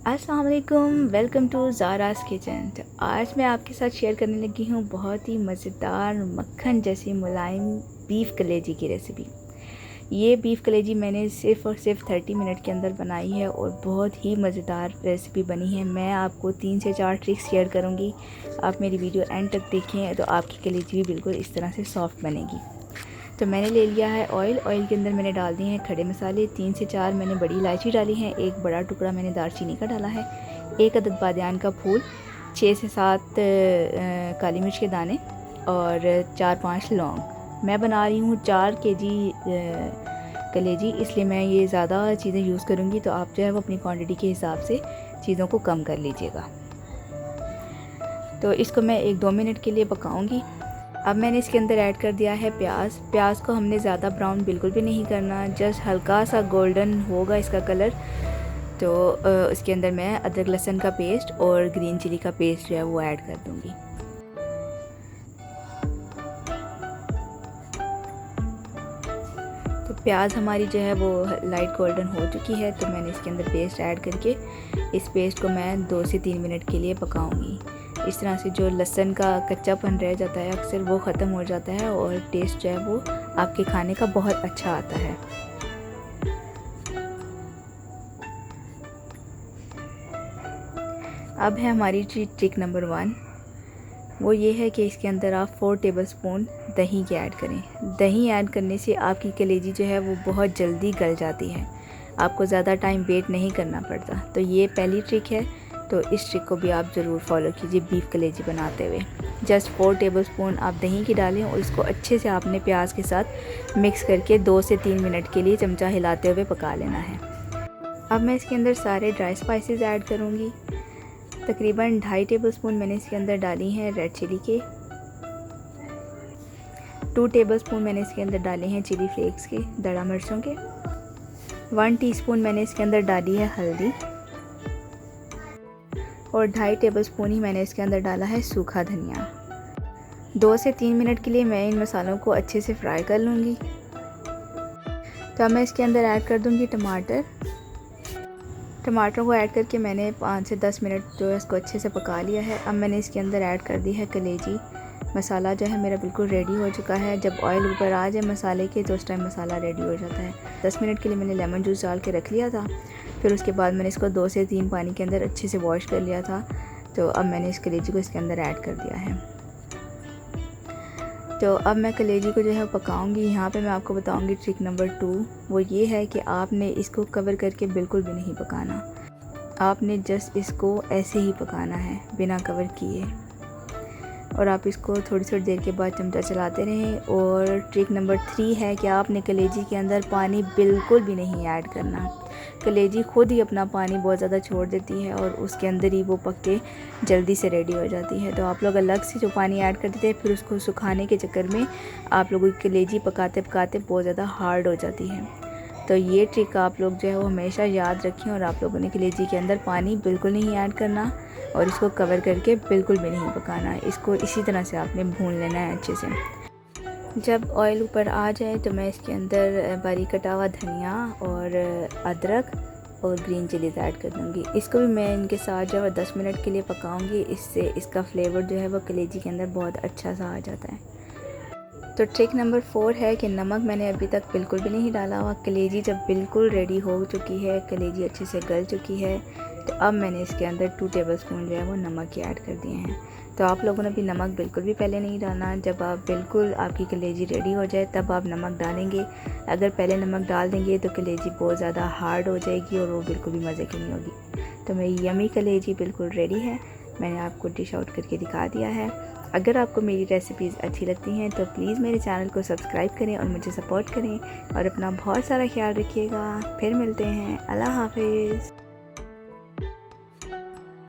अस्सलाम वालेकुम, welcome to ज़ारा's kitchen. तो आज मैं आपके साथ शेयर करने लगी हूँ बहुत ही मज़ेदार मक्खन जैसी मुलायम बीफ कलेजी की रेसिपी। ये बीफ कलेजी मैंने सिर्फ़ और सिर्फ 30 मिनट के अंदर बनाई है और बहुत ही मज़ेदार रेसिपी बनी है। मैं आपको 3 से 4 ट्रिक्स शेयर करूँगी। आप मेरी वीडियो एंड तक देखें तो आपकी कलेजी भी बिल्कुल इस तरह से सॉफ्ट बनेगी। तो मैंने ले लिया है ऑयल के अंदर मैंने डाल दिए हैं खड़े मसाले। 3 से 4 मैंने बड़ी इलायची डाली है, एक बड़ा टुकड़ा मैंने दालचीनी का डाला है, 1 अदद बादियान का फूल, 6 से 7 काली मिर्च के दाने और 4-5 लौंग। मैं बना रही हूँ 4 केजी कलेजी, इसलिए मैं ये ज़्यादा चीज़ें यूज़ करूँगी, तो आप जो है वो अपनी क्वांटिटी के हिसाब से चीज़ों को कम कर लीजिएगा। तो इसको मैं 1-2 मिनट के लिए पकाऊँगी। अब मैंने इसके अंदर ऐड कर दिया है प्याज को हमने ज़्यादा ब्राउन बिल्कुल भी नहीं करना, जस्ट हल्का सा गोल्डन होगा इसका कलर। तो इसके अंदर मैं अदरक लहसुन का पेस्ट और ग्रीन चिली का पेस्ट जो है वो ऐड कर दूँगी। तो प्याज हमारी जो है वो लाइट गोल्डन हो चुकी है, तो मैंने इसके अंदर पेस्ट ऐड करके इस पेस्ट को मैं 2 से 3 मिनट के लिए पकाऊंगी। इस तरह से जो लहसुन का कच्चापन रह जाता है अक्सर वो ख़त्म हो जाता है और टेस्ट जो है वो आपके खाने का बहुत अच्छा आता है। अब है हमारी ट्रिक नंबर 1, वो ये है कि इसके अंदर आप 4 टेबलस्पून दही के ऐड करें। दही ऐड करने से आपकी कलेजी जो है वो बहुत जल्दी गल जाती है, आपको ज़्यादा टाइम वेट नहीं करना पड़ता। तो ये पहली ट्रिक है, तो इस ट्रिक को भी आप ज़रूर फॉलो कीजिए बीफ कलेजी बनाते हुए। जस्ट 4 टेबलस्पून आप दही की डालें और इसको अच्छे से आपने प्याज के साथ मिक्स करके 2 से 3 मिनट के लिए चमचा हिलाते हुए पका लेना है। अब मैं इसके अंदर सारे ड्राई स्पाइसेस ऐड करूँगी। तकरीबन 2.5 टेबलस्पून मैंने इसके अंदर डाली हैं रेड चिली के, 2 टेबलस्पून मैंने इसके अंदर डाले हैं चिली फ्लेक्स के, दड़ा मिर्चों के, 1 टीस्पून मैंने इसके अंदर डाली है हल्दी और 2.5 टेबलस्पून ही मैंने इसके अंदर डाला है सूखा धनिया। 2 से 3 मिनट के लिए मैं इन मसालों को अच्छे से फ्राई कर लूँगी। तो अब मैं इसके अंदर ऐड कर दूँगी टमाटरों को ऐड करके मैंने 5 से 10 मिनट जो है इसको अच्छे से पका लिया है। अब मैंने इसके अंदर ऐड कर दी है कलेजी। मसाला जो है मेरा बिल्कुल रेडी हो चुका है। जब ऑयल ऊपर आ जाए मसाले के तो उस टाइम मसाला रेडी हो जाता है। 10 मिनट के लिए मैंने लेमन जूस डाल के रख लिया था, फिर उसके बाद मैंने इसको 2 से 3 पानी के अंदर अच्छे से वॉश कर लिया था। तो अब मैंने इस कलेजी को इसके अंदर ऐड कर दिया है। तो अब मैं कलेजी को जो है पकाऊंगी। यहाँ पे मैं आपको बताऊंगी ट्रिक नंबर 2, वो ये है कि आपने इसको कवर करके बिल्कुल भी नहीं पकाना, आपने जस्ट इसको ऐसे ही पकाना है बिना कवर किए, और आप इसको थोड़ी थोड़ी देर के बाद चमचा चलाते रहें। और ट्रिक नंबर 3 है कि आपने कलेजी के अंदर पानी बिल्कुल भी नहीं ऐड करना। कलेजी खुद ही अपना पानी बहुत ज़्यादा छोड़ देती है और उसके अंदर ही वो पक के जल्दी से रेडी हो जाती है। तो आप लोग अलग से जो पानी ऐड कर देते हैं, फिर उसको सुखाने के चक्कर में आप लोगों की कलेजी पकाते पकाते बहुत ज़्यादा हार्ड हो जाती है। तो ये ट्रिक आप लोग जो है वो हमेशा याद रखें और आप लोगों ने कलेजी के अंदर पानी बिल्कुल नहीं ऐड करना और इसको कवर करके बिल्कुल भी नहीं पकाना है। इसको इसी तरह से आपने भून लेना है अच्छे से। जब ऑयल ऊपर आ जाए तो मैं इसके अंदर बारीक कटा हुआ धनिया और अदरक और ग्रीन चिलीज़ ऐड कर दूँगी। इसको भी मैं इनके साथ जो है 10 मिनट के लिए पकाऊँगी। इससे इसका फ्लेवर जो है वो कलेजी के अंदर बहुत अच्छा सा आ जाता है। तो ट्रिक नंबर 4 है कि नमक मैंने अभी तक बिल्कुल भी नहीं डाला हुआ। कलेजी जब बिल्कुल रेडी हो चुकी है, कलेजी अच्छे से गल चुकी है, तो अब मैंने इसके अंदर 2 टेबलस्पून जो है वो नमक के ऐड कर दिए हैं। तो आप लोगों ने भी नमक बिल्कुल भी पहले नहीं डालना। जब आप बिल्कुल आपकी कलेजी रेडी हो जाए तब आप नमक डालेंगे। अगर पहले नमक डाल देंगे तो कलेजी बहुत ज़्यादा हार्ड हो जाएगी और वो बिल्कुल भी मज़े की नहीं होगी। तो मेरी यमी कलेजी बिल्कुल रेडी है, मैंने आपको डिश आउट करके दिखा दिया है। अगर आपको मेरी रेसिपीज़ अच्छी लगती हैं तो प्लीज़ मेरे चैनल को सब्सक्राइब करें और मुझे सपोर्ट करें और अपना बहुत सारा ख्याल रखिएगा। फिर मिलते हैं। अल्लाह हाफिज़।